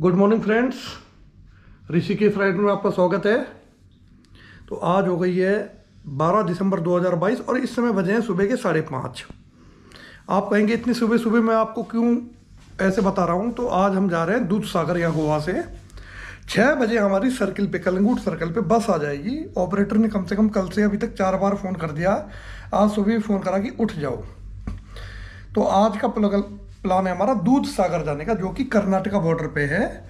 Good morning friends, Rishikesh ride में आपका स्वागत है। तो आज हो गई है 12 दिसंबर 2022 और इस समय बजे हैं सुबह के 5:30। आप कहेंगे इतनी सुबह सुबह मैं आपको क्यों ऐसे बता रहा हूँ। तो आज हम जा रहे हैं दूधसागर या गोवा से। 6 बजे हमारी सर्किल पे, कलंगूट सर्कल पे बस आ जाएगी। ऑपरेटर ने कम से कम कल से अभी तक 4 बार फ़ोन कर दिया, आज सुबह भी फ़ोन करा कि उठ जाओ। तो आज का प्लान है हमारा दूधसागर जाने का, जो कि कर्नाटका बॉर्डर पे है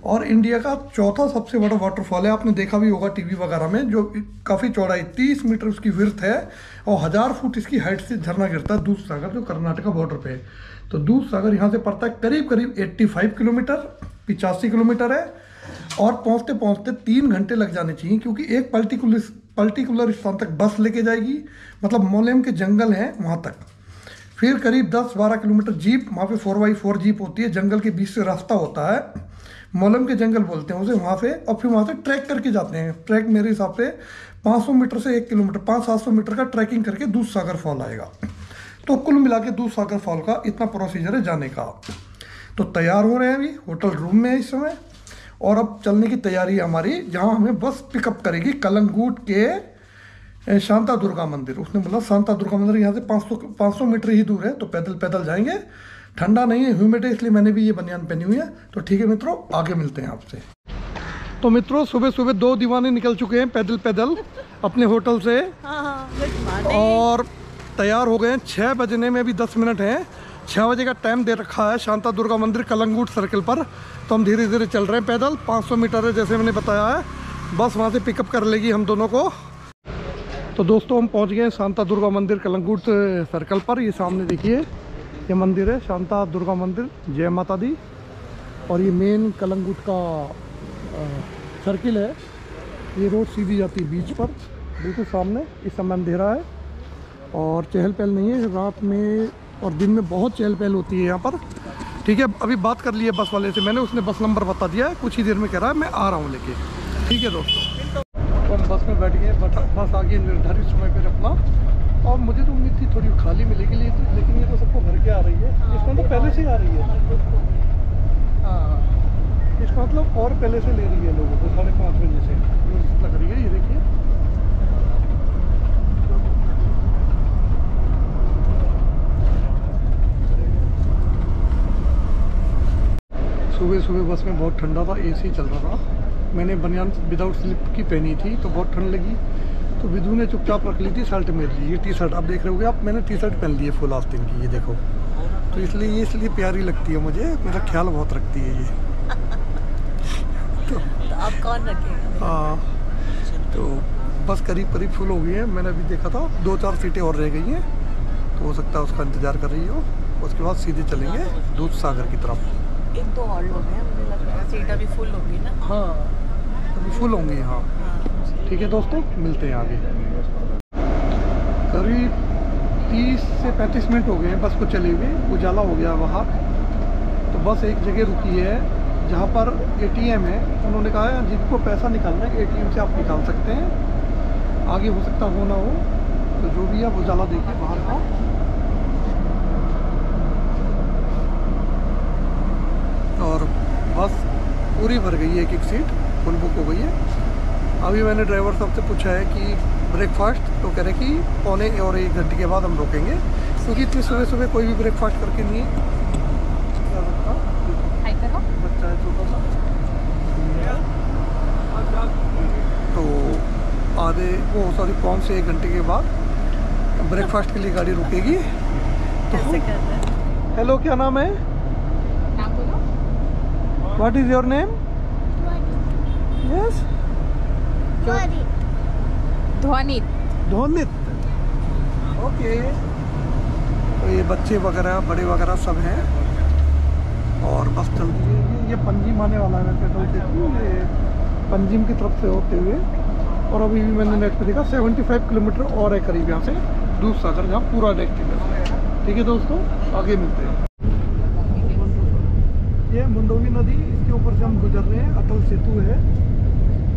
और इंडिया का चौथा सबसे बड़ा वाटरफॉल है। आपने देखा भी होगा टीवी वगैरह में, जो काफ़ी चौड़ाई 30 मीटर उसकी विड्थ है और 1000 फुट इसकी हाइट से झरना गिरता है दूधसागर, जो कर्नाटका बॉर्डर पे है। तो दूधसागर यहाँ से पड़ता है करीब करीब 85 किलोमीटर, 85 किलोमीटर है और पहुँचते पहुँचते 3 घंटे लग जाने चाहिए, क्योंकि एक पर्टिकुलर स्थान तक बस लेके जाएगी, मतलब मोलेम के जंगल हैं वहाँ तक। फिर करीब 10-12 किलोमीटर जीप, वहाँ पे 4x4 जीप होती है, जंगल के बीच से रास्ता होता है, मोलम के जंगल बोलते हैं उसे वहाँ से। और फिर वहाँ से ट्रैक करके जाते हैं। ट्रैक मेरे हिसाब से 500 मीटर से 1 किलोमीटर, 500-700 मीटर का ट्रैकिंग करके दूधसागर फॉल आएगा। तो कुल मिला के दूधसागर फॉल का इतना प्रोसीजर है जाने का। तो तैयार हो रहे हैं, अभी होटल रूम में है इस समय और अब चलने की तैयारी है हमारी, जहाँ हमें बस पिकअप करेगी कलंगूट के शांता दुर्गा मंदिर। उसने बोला शांता दुर्गा मंदिर यहाँ से 500 मीटर ही दूर है, तो पैदल पैदल जाएंगे। ठंडा नहीं है, ह्यूमिड है, इसलिए मैंने भी ये बनियान पहनी हुई है। तो ठीक है मित्रों, आगे मिलते हैं आपसे। तो मित्रों, सुबह सुबह 2 दीवाने निकल चुके हैं पैदल पैदल अपने होटल से और तैयार हो गए हैं। 6 बजने में भी 10 मिनट हैं। 6 बजे का टाइम दे रखा है शांता दुर्गा मंदिर कलंगूट सर्कल पर। तो हम धीरे धीरे चल रहे हैं पैदल। 500 मीटर है जैसे मैंने बताया है, बस वहाँ से पिकअप कर लेगी हम दोनों को। तो दोस्तों, हम पहुंच गए शांता दुर्गा मंदिर कलंगूट सर्कल पर। ये सामने देखिए, ये मंदिर है शांता दुर्गा मंदिर, जय माता दी। और ये मेन कलंगूट का सर्किल है। ये रोड सीधी जाती है बीच पर, बिल्कुल सामने। इस समय अंधेरा है और चहल पहल नहीं है। रात में और दिन में बहुत चहल पहल होती है यहाँ पर। ठीक है, अभी बात कर ली है बस वाले से मैंने, उसने बस नंबर बता दिया है, कुछ ही देर में कह रहा है मैं आ रहा हूँ लेके। ठीक है दोस्तों, तो हम बस में बैठ गए। बस आ गई निर्धारित समय पर अपना। और मुझे तो उम्मीद थी थोड़ी खाली मिलेगी, लेकिन ये तो सबको भर के आ रही है। इसका मतलब पहले से ही आ रही है। हाँ, इसका मतलब और पहले से ले रही है लोगों को, 5:30 बजे से लग रही है। ये देखिए, सुबह सुबह बस में बहुत ठंडा था, एसी चल रहा था। मैंने बनियान विदाउट स्लिप की पहनी थी, तो बहुत ठंड लगी। तो विदू ने चुपचाप रख ली थी शर्ट मेरे लिए। ये टी शर्ट आप देख रहे होगे आप, मैंने टी शर्ट पहन ली है फुल आस्तीन की, ये देखो। तो इसलिए प्यारी लगती है मुझे, मेरा ख्याल बहुत रखती है ये। तो आप कौन रखेगा? हाँ, तो बस करीब करीब फुल हो गई है। मैंने अभी देखा था 2-4 सीटें और रह गई हैं, तो हो सकता है उसका इंतज़ार कर रही हो। उसके बाद सीधे चलेंगे दूधसागर की तरफ। एक तो और लोग हैं, मुझे लग रहा है सीट अभी फुल होगी ना। हाँ, अभी फुल होंगी। हाँ ठीक है दोस्तों, मिलते हैं आगे। करीब 30 से 35 मिनट हो गए हैं बस को चले हुए। उजाला हो गया बाहर। तो बस एक जगह रुकी है जहाँ पर ATM है। उन्होंने कहा है जिनको पैसा निकालना है ATM से आप निकाल सकते हैं, आगे हो सकता हो ना हो। तो जो भी है उजाला देखिए बाहर का। और बस पूरी भर गई है, एक सीट फुल बुक हो गई है। अभी मैंने ड्राइवर साहब से पूछा है कि ब्रेकफास्ट, तो कह रहे कि 1 घंटे के बाद हम रोकेंगे, क्योंकि इतनी सुबह सुबह कोई भी ब्रेकफास्ट करके नहीं क्या लगता। बच्चा है छोटा सा, तो पौन से 1 घंटे के बाद ब्रेकफास्ट के लिए गाड़ी रुकेगी। तो हेलो, क्या नाम है? What is your name? Yes, Dhwanit. Okay. तो ये बच्चे वगैरह बड़े वगैरह सब हैं और बस चल रही है। ये पंजिम आने वाला है, मैं ये पंजिम की तरफ से होते हुए। और अभी भी मैंने नेट पे देखा 75 किलोमीटर और है करीब यहाँ से दूधसागर, जहाँ पूरा डेस्टिनेशन है। ठीक है दोस्तों, आगे मिलते हैं। ये मंडोवी नदी, इसके ऊपर से हम गुजर रहे हैं। अटल सेतु है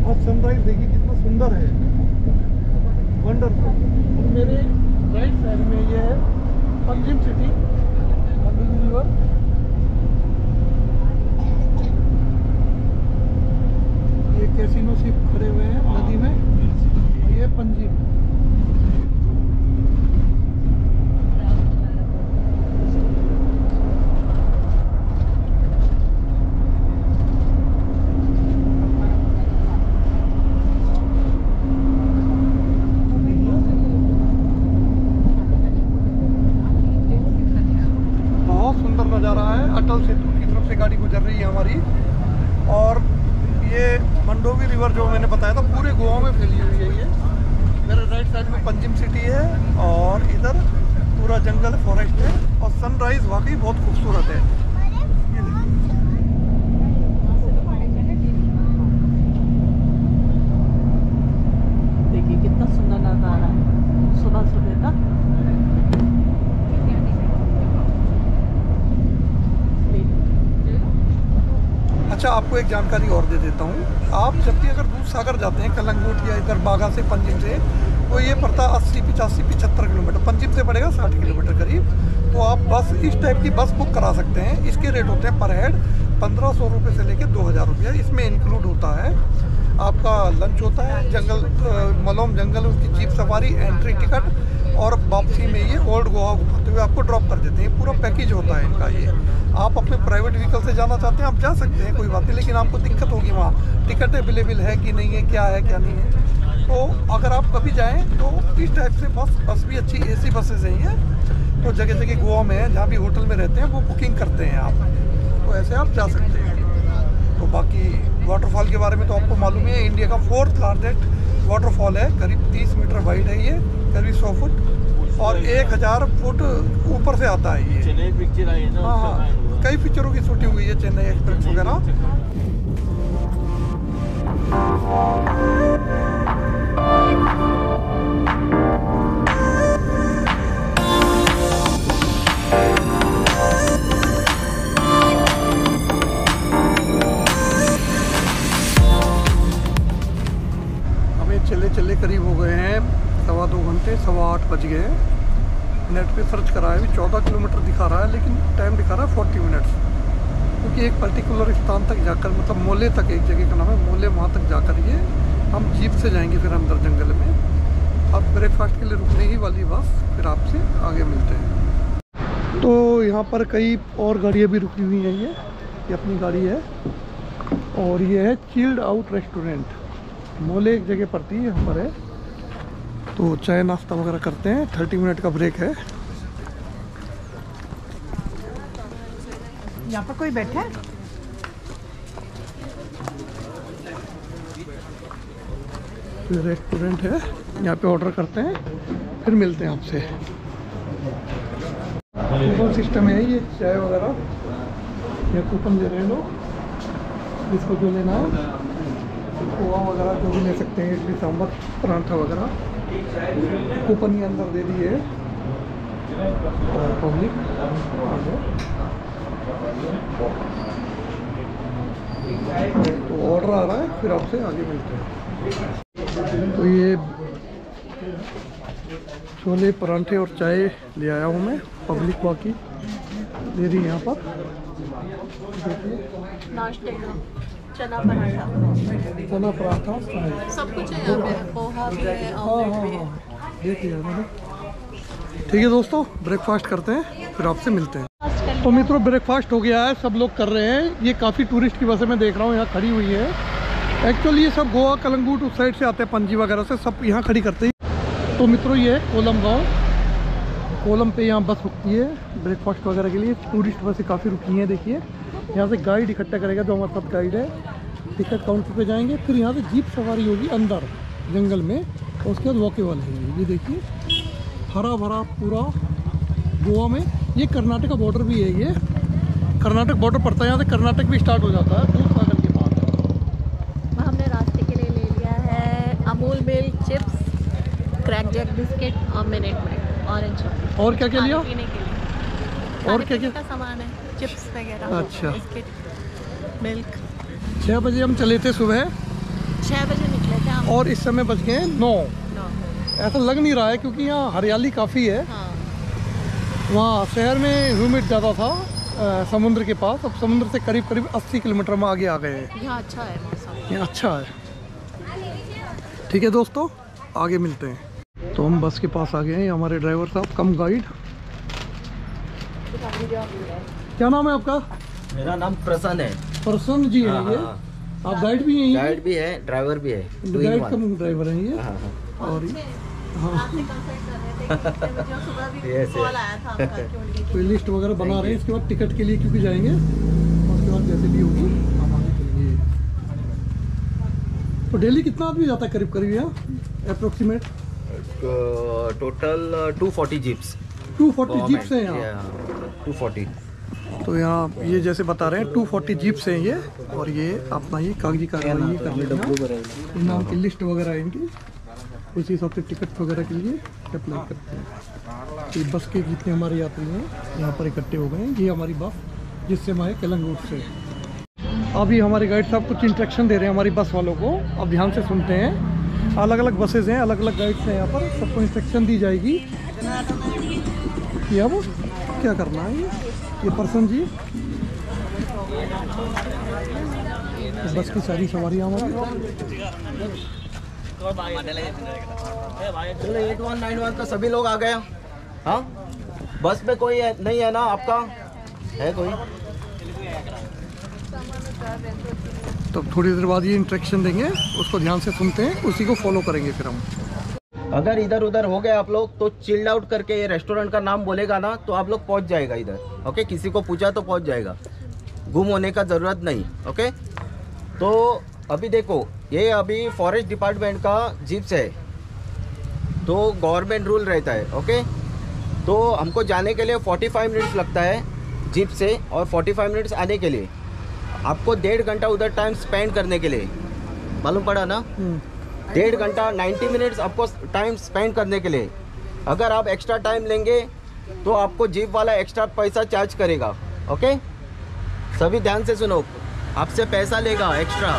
और सनराइज देखिए कितना सुंदर है, वंडरफुल। मेरे राइट साइड में ये है पंजिम सिटी, मंडोवी रिवर। अटल सेतु की तरफ से गाड़ी गुजर रही है हमारी। और ये मंडोवी रिवर जो मैंने बताया था पूरे गोवा में फैली हुई है। ये मेरे राइट साइड में पंजिम सिटी है और इधर पूरा जंगल फॉरेस्ट है और सनराइज वाकई बहुत खूबसूरत है। देखिए कितना सुंदर नज़ारा है सुबह सुबह का। अच्छा, आपको एक जानकारी और दे देता हूँ। आप जब भी अगर दूध सागर जाते हैं कलंगूट या इधर बागा से पंजिम से, तो ये पड़ता 80, 85, 75 किलोमीटर। पंजिम से पड़ेगा 60 किलोमीटर करीब। तो आप बस इस टाइप की बस बुक करा सकते हैं। इसके रेट होते हैं पर हेड 1500 रुपये से लेकर 2000 रुपया। इसमें इंक्लूड होता है आपका लंच होता है, जंगल मलोम जंगल उसकी जीप सफारी, एंट्री टिकट और वापसी में ये ओल्ड गोवा घुमाते हुए आपको ड्रॉप कर देते हैं। पूरा पैकेज होता है इनका। ये आप अपने प्राइवेट व्हीकल से जाना चाहते हैं आप जा सकते हैं, कोई बात नहीं, लेकिन आपको दिक्कत होगी वहाँ टिकट अवेलेबल है कि नहीं है, क्या है क्या नहीं है। तो अगर आप कभी जाएँ तो इस टाइप से बस भी अच्छी AC बसेज हैं। तो जगह जगह गोवा में है जहाँ भी होटल में रहते हैं वो बुकिंग करते हैं आप, तो ऐसे आप जा सकते हैं। तो बाकी वाटरफॉल के बारे में तो आपको मालूम है, इंडिया का 4th लार्जेस्ट वाटरफॉल है। करीब 30 मीटर वाइड है ये, करीब 100 फुट और 1000 फुट ऊपर से आता है ये। चेन्नई पिक्चर आई है ना। हाँ, कई पिक्चरों की शूटिंग हुई है, चेन्नई एक्सप्रेस वगैरह। चले करीब हो गए हैं 2.25 घंटे, 8:15 बज गए हैं। नेट पे सर्च करा है, अभी 14 किलोमीटर दिखा रहा है लेकिन टाइम दिखा रहा है 40 मिनट्स। क्योंकि एक पर्टिकुलर स्थान तक जाकर, मतलब मोले तक, एक जगह का नाम है मोले, वहाँ तक जाकर ये हम जीप से जाएंगे फिर अंदर जंगल में। अब ब्रेकफास्ट के लिए रुकने ही वाली बस, फिर आपसे आगे मिलते हैं। तो यहाँ पर कई और गाड़ियाँ भी रुकी हुई हैं। ये अपनी गाड़ी है और ये है चिल्ड आउट रेस्टोरेंट। मोले एक जगह पड़ती है, यहाँ पर है। तो चाय नाश्ता वगैरह करते हैं, 30 मिनट का ब्रेक है। यहाँ पर कोई बैठा है? तो रेस्टोरेंट है, यहाँ पे ऑर्डर करते हैं फिर मिलते हैं आपसे। कूपन सिस्टम है ये, चाय वगैरह ये कूपन दे रहे हैं लोग, इसको जो लेना है पोहा वगैरह जो भी ले सकते हैं, इडली सांभर परांठा वगैरह कूपन के अंदर दे दिए। और पब्लिक तो ऑर्डर आ रहा है, फिर आपसे आगे मिलते हैं। तो ये छोले परांठे और चाय ले आया हूँ मैं, पब्लिक बाकी दे रही है यहाँ पर। नाश्ते का चना पराठा, चना पराठा सब कुछ है यहाँ पे, पोहा भी है, ऑमलेट भी है। देख लिया मैंने। ठीक है दोस्तों, ब्रेकफास्ट करते हैं फिर आपसे मिलते हैं। तो मित्रों, ब्रेकफास्ट हो गया है, सब लोग कर रहे हैं। ये काफ़ी टूरिस्ट की बसें मैं देख रहा हूँ यहाँ खड़ी हुई है। एक्चुअली ये सब गोवा कलंगूट उस साइड से आते हैं, पणजी वगैरह से, सब यहाँ खड़ी करते हैं। तो मित्रों, ये कोलम गाँव, कोलम पे यहाँ बस रुकती है ब्रेकफास्ट वगैरह के लिए। टूरिस्ट बसें काफ़ी रुकी हैं। देखिए यहाँ से गाइड इकट्ठा करेगा जो हमारे साथ गाइड है। टिकट काउंटर पे जाएंगे, फिर यहाँ से जीप सवारी होगी अंदर जंगल में, और उसके बाद वॉकेबल है। ये देखिए हरा भरा पूरा गोवा में। ये कर्नाटक का बॉर्डर भी है, ये कर्नाटक बॉर्डर पड़ता है, यहाँ से कर्नाटक भी स्टार्ट हो जाता है दूध सागर के पास। हमने रास्ते के लिए ले लिया है Amul milk chips, crack jack biscuit और मिनट मेड, ऑरेंज चॉकलेट। और क्या क्या लिया? पीने के लिए और क्या क्या का सामान है, चिप्स वगैरह, अच्छा, बिस्किट, मिल्क। 6 बजे हम चले थे सुबह, 6 बजे निकले थे हम, और इस समय बज गए 9। ऐसा लग नहीं रहा है क्योंकि यहाँ हरियाली काफ़ी है। हाँ। वहाँ शहर में ह्यूमिड ज़्यादा था समुद्र के पास। अब समुद्र से करीब करीब 80 किलोमीटर में आगे आ गए हैं। यहाँ अच्छा है मौसम, यहाँ अच्छा है। ठीक है दोस्तों, आगे मिलते हैं। तो हम बस के पास आ गए हैं। हमारे ड्राइवर साहब कम गाइड। क्या नाम है आपका? मेरा नाम प्रसन्न है। प्रसन्न जी है ये? आप गाइड भी हैं? गाइड भी है, ड्राइवर भी है। गाइड कम ड्राइवर हैं ये। और आपसे कंसल्ट कर रहे थे कि मुझे सुबह भी Yes, कॉल yes. आया था आपका कि उनके कोई लिस्ट वगैरह बना रहे हैं, इसके बाद टिकट के लिए क्योंकि जाएंगे, और उसके बाद जैसे भी होगी हम आगे चलेंगे। तो डेली कितना आदमी जाता है करीब करीब यहाँ अप्रोक्सीमेट? टोटल 240 जीप्स 240 जीप्स हैं यहाँ। 240। तो यहाँ ये जैसे बता रहे हैं 240 जीप्स हैं ये, और ये अपना ये कागजी कार्रवाई कर लेना, इनाम की लिस्ट वगैरह है इनकी, उसी हिसाब से टिकट वगैरह के लिए अप्लाई करते हैं। ये बस के जितने हमारे यात्री हैं यहाँ पर इकट्ठे हो गए हैं, ये हमारी बस जिससे हम आए केलंग रूट से। अभी हमारे गाइड साहब कुछ इंस्ट्रक्शन दे रहे हैं हमारी बस वालों को, अब ध्यान से सुनते हैं। अलग अलग बसेज हैं, अलग अलग गाइड्स हैं यहाँ पर, सबको इंस्ट्रक्शन दी जाएगी कि अब क्या करना है। ये पर्सन जी, बस की सारी सवारियाँ हमारी। चलो 8191 का सभी लोग आ गए। हाँ, बस में कोई नहीं है ना आपका? है कोई? तो थोड़ी देर बाद ये इंस्ट्रक्शन देंगे, उसको ध्यान से सुनते हैं, उसी को फॉलो करेंगे फिर हम। अगर इधर उधर हो गए आप लोग तो चिल्ड आउट करके ये रेस्टोरेंट का नाम बोलेगा ना, तो आप लोग पहुंच जाएगा इधर। ओके, किसी को पूछा तो पहुंच जाएगा, गुम होने का ज़रूरत नहीं। ओके, तो अभी देखो, ये अभी फॉरेस्ट डिपार्टमेंट का जीप्स है, तो गवर्नमेंट रूल रहता है। ओके, तो हमको जाने के लिए 45 मिनट्स लगता है जीप से, और 45 मिनट्स आने के लिए। आपको 1.5 घंटा उधर टाइम स्पेंड करने के लिए, मालूम पड़ा ना? 1.5 घंटा 90 मिनट्स आपको टाइम स्पेंड करने के लिए। अगर आप एक्स्ट्रा टाइम लेंगे तो आपको जीप वाला एक्स्ट्रा पैसा चार्ज करेगा। ओके, सभी ध्यान से सुनो, आपसे पैसा लेगा एक्स्ट्रा,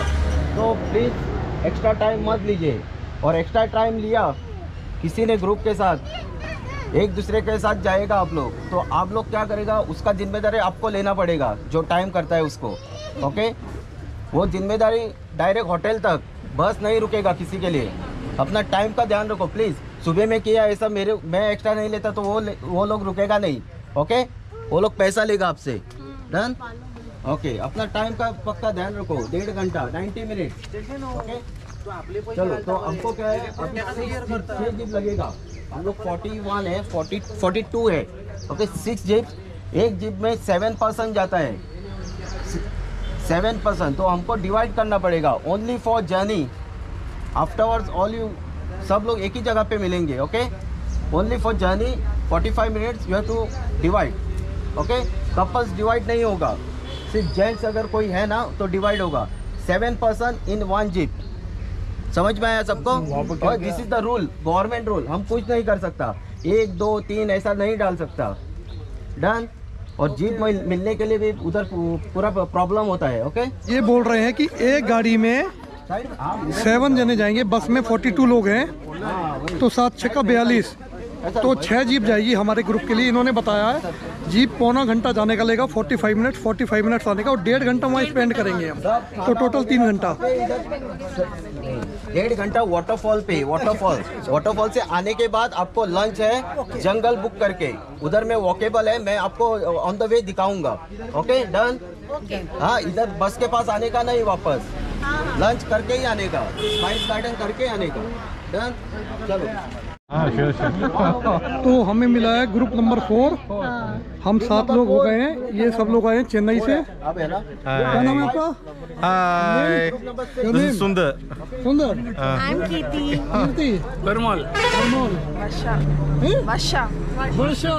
तो प्लीज़ एक्स्ट्रा टाइम मत लीजिए। और एक्स्ट्रा टाइम लिया किसी ने ग्रुप के साथ, एक दूसरे के साथ जाएगा आप लोग, तो आप लोग क्या करेगा, उसका जिम्मेदारी आपको लेना पड़ेगा, जो टाइम करता है उसको। ओके, वो जिम्मेदारी डायरेक्ट होटल तक, बस नहीं रुकेगा किसी के लिए। अपना टाइम का ध्यान रखो प्लीज़। सुबह में किया ऐसा, मैं एक्स्ट्रा नहीं लेता तो वो लोग रुकेगा नहीं। ओके, वो लोग पैसा लेगा आपसे। डन? ओके, अपना टाइम का पक्का ध्यान रखो। 1.5 घंटा 90 मिनट। ओके, चलो, तो हमको क्या है, अभी 6 जीप लगेगा। हम लोग 41 है, 42 है। ओके, 6 जीप, एक जीप में 7 पर्सन जाता है, 7 पर्सन, तो हमको डिवाइड करना पड़ेगा। Only for journey, afterwards all you सब लोग एक ही जगह पे मिलेंगे। Okay, only for journey 45 minutes you have to divide. Okay, couples divide नहीं होगा, सिर्फ जेंट्स अगर कोई है ना तो डिवाइड होगा। 7 पर्सन इन 1 जीप। समझ में आया सबको? और this is the rule, government rule, हम कुछ नहीं कर सकता। 1 2 3 ऐसा नहीं डाल सकता। डन? और जीप में मिलने के लिए भी उधर पूरा प्रॉब्लम होता है। ओके, ये बोल रहे हैं कि एक गाड़ी में 7 जने जाएंगे, बस में 42 लोग हैं, तो 7 6 का 42, तो 6 जीप जाएगी हमारे ग्रुप के लिए। इन्होंने बताया है जीप पौना घंटा जाने का लेगा, 45 मिनट, 45 मिनट्स आने का, और 1.5 घंटा वहाँ स्पेंड करेंगे हम, तो टोटल 3 घंटा। 1.5 घंटा वाटरफॉल पे, वाटरफॉल से आने के बाद आपको लंच है जंगल बुक करके, उधर में वॉकेबल है, मैं आपको ऑन द वे दिखाऊंगा। Okay, done? हाँ, इधर बस के पास आने का नहीं, वापस लंच करके ही आने का, स्पाइस गार्डन करके आने का। डन? चलो। तो हमें मिला है ग्रुप नंबर 4, हम 7 लोग हो गए हैं। ये सब लोग आए हैं चेन्नई से। अब है ना? क्या नाम है आपका? Hi, this is Sundar. सुंदर। I am Kirti. Kirti. Perumal. परमल। वर्षा। वर्षा।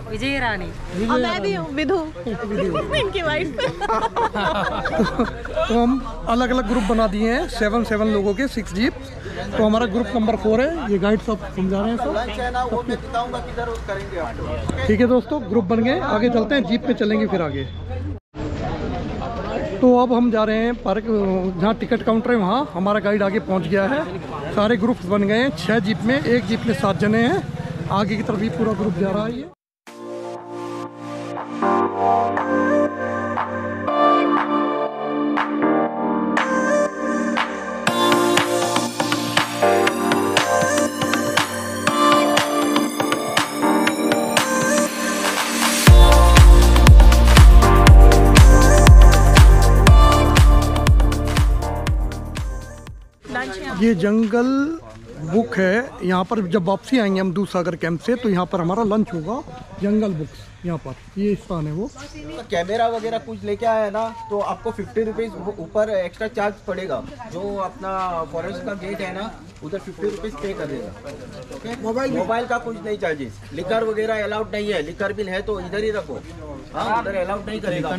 विजय रानी। और मैं भी हूँ विधु, इनकी वाइफ। तो हम अलग अलग ग्रुप बना दिए हैं, 7 लोगों के, 6 जीप। तो हमारा ग्रुप नंबर 4 है, ये गाइड सब समझा रहे हैं सब। लंच है ना, वो मैं दिखाऊंगा किधर करेंगे आप लोग। ठीक है दोस्तों, ग्रुप बन गए, आगे चलते हैं, जीप पे चलेंगे फिर आगे। तो अब हम जा रहे हैं पार्क, जहाँ टिकट काउंटर है वहाँ। हमारा गाइड आगे पहुँच गया है, सारे ग्रुप्स बन गए हैं 6 जीप में, एक जीप में 7 जने हैं। आगे की तरफ भी पूरा ग्रुप जा रहा है ये। ये जंगल बुक है यहाँ पर। जब वापसी आएंगे हम दूधसागर कैंप से तो यहाँ पर हमारा लंच होगा। जंगल बुक्स यहाँ पर, ये स्थान है वो। तो कैमरा वगैरह कुछ लेके आया है ना तो आपको 50 रुपीज़ ऊपर एक्स्ट्रा चार्ज पड़ेगा। जो अपना फॉरेस्ट का गेट है ना उधर 50 रुपीज़ पे करेगा। ओके, मोबाइल का कुछ नहीं चार्जेस। लिकर वगैरह अलाउड नहीं है। लिकर बिल है तो इधर ही रखो। हाँ, उधर अलाउड नहीं करेगा।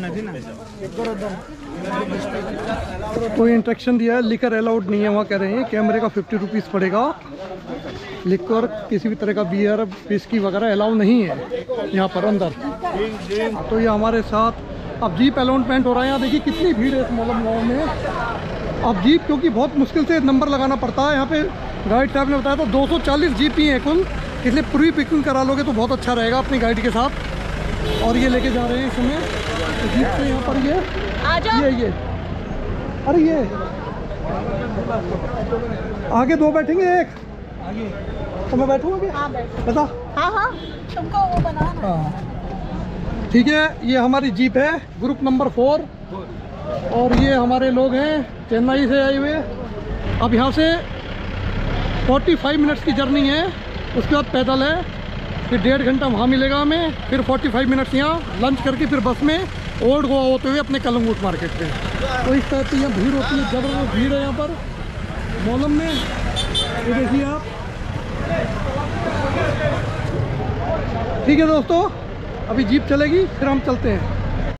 कोई इंस्ट्रक्शन दिया है, लिकर अलाउड नहीं है वहाँ कह रहे हैं। कैमरे का 50 रुपीज़ पड़ेगा। लिकर किसी भी तरह का बियर विस्की वगैरह अलाउ नहीं है यहाँ पर अंदर। तो ये हमारे साथ अब जीप अलॉटमेंट हो रहा है। यहाँ देखिए कितनी भीड़ है इस मोलम गाँव में। अब जीप क्योंकि बहुत मुश्किल से नंबर लगाना पड़ता है यहाँ पे। गाइड साहब ने बताया तो 240 जीप ही हैं कुल, इसलिए पूरी पिकिंग करा लोगे तो बहुत अच्छा रहेगा अपनी गाइड के साथ। और ये लेके जा रहे हैं इस समय तो जीप से यहाँ पर ये अरे ये आगे 2 बैठेंगे, एक तो मैं बैठूँगा। हाँ बैठ। बता। हाँ तुमको वो बनाना। हाँ ठीक है, ये हमारी जीप है ग्रुप नंबर 4 और ये हमारे लोग हैं चेन्नई से आए हुए। अब यहाँ से 45 मिनट्स की जर्नी है, उसके बाद पैदल है, फिर 1.5 घंटा वहाँ मिलेगा हमें, फिर 45 मिनट्स यहाँ लंच करके फिर बस में ओल्ड गोवा होते हुए अपने कलंगूट मार्केट पे। तो इस टाइप की यहाँ भीड़ होती है, जबरदस्त भीड़ है यहाँ पर मोलम में। ये देखिए आप। ठीक है दोस्तों, अभी जीप चलेगी फिर हम चलते हैं।